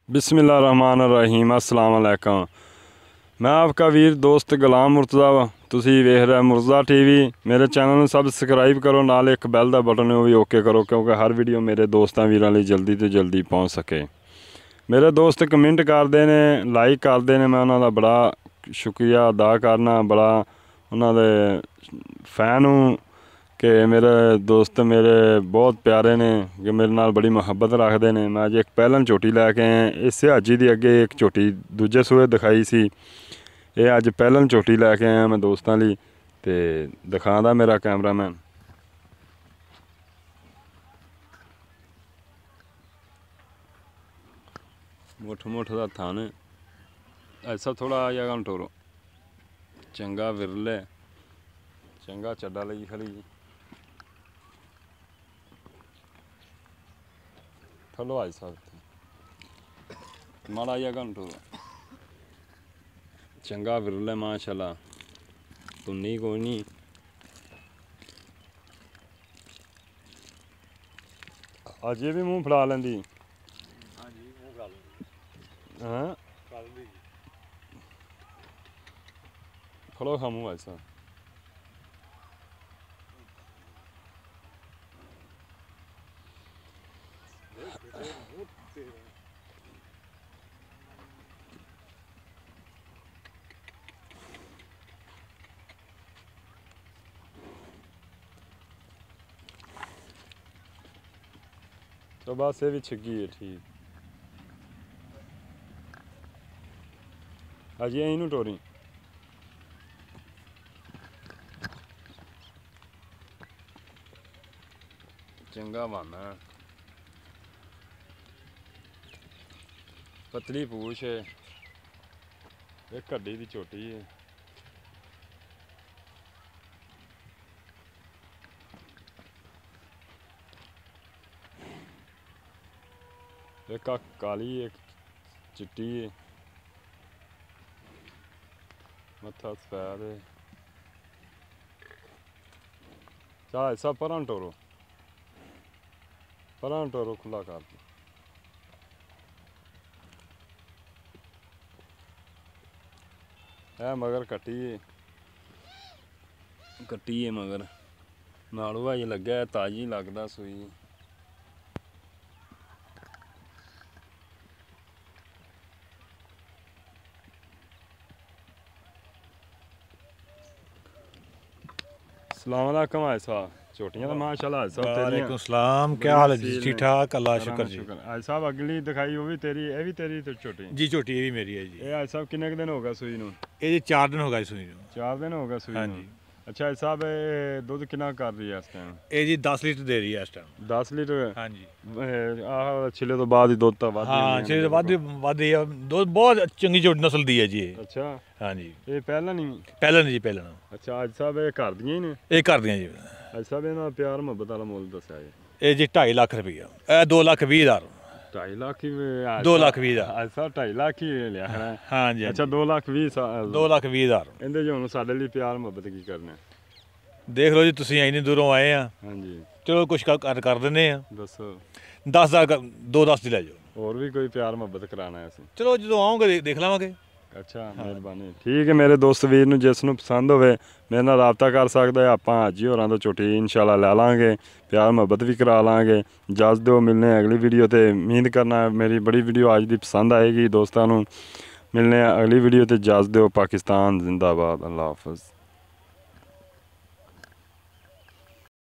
बिस्मिल्लाहिर्रहमानिर्रहीम अस्सलाम वालेकुम। मैं आपका वीर दोस्त गुलाम मुर्तज़ा। तुसी वेख रहे मुर्तज़ा टीवी। मेरे चैनल में सबसक्राइब करो, नाल एक बैल का बटन है वो भी ओके करो, क्योंकि हर वीडियो मेरे दोस्तों वीरों लिए जल्दी तो जल्दी पहुँच सके। मेरे दोस्त कमेंट करते हैं, लाइक करते हैं, मैं उन्होंने बड़ा शुक्रिया अदा करना, बड़ा उन्होंने फैन हूँ कि मेरे दोस्त मेरे बहुत प्यारे ने, कि मेरे नाल बड़ी मुहब्बत रखते हैं। मैं अज एक पहलन झोटी लैके आया, इस हाजी की अगे एक झोटी दूजे सूए दिखाई सी, ये अज पहलन झोटी लैके आया मैं दोस्तों लिए, तो दिखादा मेरा कैमरामैन। मुठ मुठ का थन ऐसा थोड़ा जगह टोरो, चंगा विरले, चंगा चड्डा लगी खड़ी, थलो आई सकते माड़ा जहा घंटो चंगा विरले माशाल्लाह, तुन्नी कोई नहीं। अज ये भी मूँह फड़ा लेंदी। हाँ फड़ो खामू ऐसा तो बस ये भी छिगी है ठीक। अज यही टोरी चंगा बहाना, पतली पूछ है, एक हड्डी की चोटी है। एक काली एक चिट्टी है, मत्था सफेद है। चाहे सब परां टोरो, परां टोरो खुला कर दो। है मगर कट्टी है, कट्टी है मगर नालू भाई लग्या है, ताजी लगदा सूई। अस्सलाम वालेकुम भाई साहब, छोटियां तो माशाल्लाह भाई साहब। वालेकुम सलाम, क्या हाल है जी? ठीक ठाक, अल्लाह शुक्र जी। भाई साहब अगली दिखाई वो भी तेरी, ये भी तेरी तो छोटी जी छोटी ये भी मेरी है जी। ये भाई साहब किन्ने दिन हो गए सूई नूं? ये जी 4 दिन हो गए सुई नूं। 4 दिन हो गए सूई हाँ नूं। जी। अच्छा भाई साहब दुध कितना कर रही है इस टाइम? ये जी 10 लीटर दे रही है इस टाइम। 10 लीटर? हाँ जी। आह छिले तो बाद ही दुध तो वध हाँ छिले तो वध है, दुध बहुत चंगी छोटी नस्ल दी है जी। अच्छा हाँ जी, ये पहला नहीं? पहलन जी पहलन। अच्छा अज साहब ये घर दियां ही ने? ये कर दिया जी। अज साहब इन्होंने प्यार मुहब्बत वाला मुल दस्या जी? ये जी 2.5 लाख रुपया, 2,20,000। 2.5 लाख ही? 2,20,000। अज साहब 2.5 लाख ही लिया है? हाँ जी। अच्छा 2,20,000। 2,20,000। ਇਹਦੇ ਚ ਹੁਣ ਸਾਡੇ ਲਈ ਪਿਆਰ ਮੁਹੱਬਤ ਕੀ ਕਰਨਾ? देख लो जी, तुसीं इन्नी दूरों आए हैं, ਹਾਂਜੀ चलो कुछ कर दिंदे आ। ਦੱਸੋ 10,000 2-10 ਦੀ ਲੈ ਜਾਓ। ਹੋਰ ਵੀ ਕੋਈ ਪਿਆਰ ਮੁਹੱਬਤ ਕਰਾਣਾ ਅਸੀਂ? चलो जो आओगे देख लवांगे। ਅੱਛਾ ਮਿਹਰਬਾਨੀ। ਠੀਕ ਹੈ ਮੇਰੇ ਦੋਸਤ ਵੀਰ ਨੂੰ ਜਿਸ ਨੂੰ ਪਸੰਦ ਹੋਵੇ ਮੇਰੇ ਨਾਲ ਰਾਬਤਾ ਕਰ ਸਕਦਾ ਹੈ। ਆਪਾਂ ਹਾਜੀ ਹੋਰਾਂ ਤੋਂ ਝੋਟੀ ਇਨਸ਼ਾਅੱਲਾ ਲੈ ਲਾਂਗੇ, ਪਿਆਰ ਮੁਹੱਬਤ ਵੀ ਕਰਾ ਲਾਂਗੇ। ਇਜਾਜ਼ਤ ਦਿਓ, ਮਿਲਨੇ ਅਗਲੀ ਵੀਡੀਓ ਤੇ। ਉਮੀਦ ਕਰਨਾ ਮੇਰੀ ਬੜੀ ਵੀਡੀਓ ਅੱਜ ਦੀ ਪਸੰਦ ਆਏਗੀ ਦੋਸਤਾਂ ਨੂੰ। ਮਿਲਨੇ ਅਗਲੀ ਵੀਡੀਓ ਤੇ। ਇਜਾਜ਼ਤ ਦਿਓ। ਪਾਕਿਸਤਾਨ ਜ਼ਿੰਦਾਬਾਦ। ਅੱਲਾ ਹਾਫਿਜ਼।